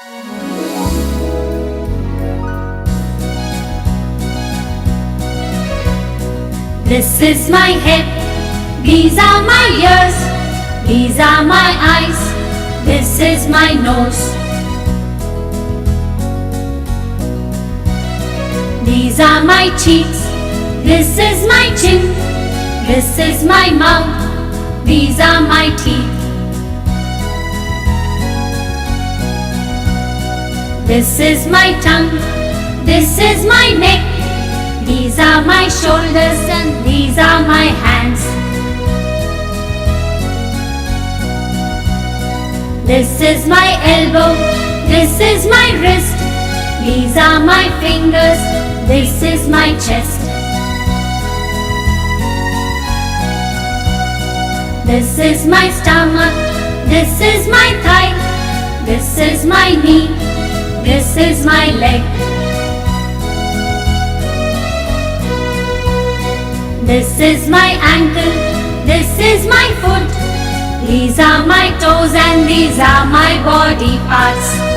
This is my head, these are my ears, these are my eyes, this is my nose. These are my cheeks, this is my chin, this is my mouth, these are my teeth. This is my tongue, this is my neck, these are my shoulders and these are my hands. This is my elbow, this is my wrist, these are my fingers, this is my chest. This is my stomach, this is my thigh, this is my knee, this is my leg. This is my ankle, this is my foot, these are my toes and these are my body parts.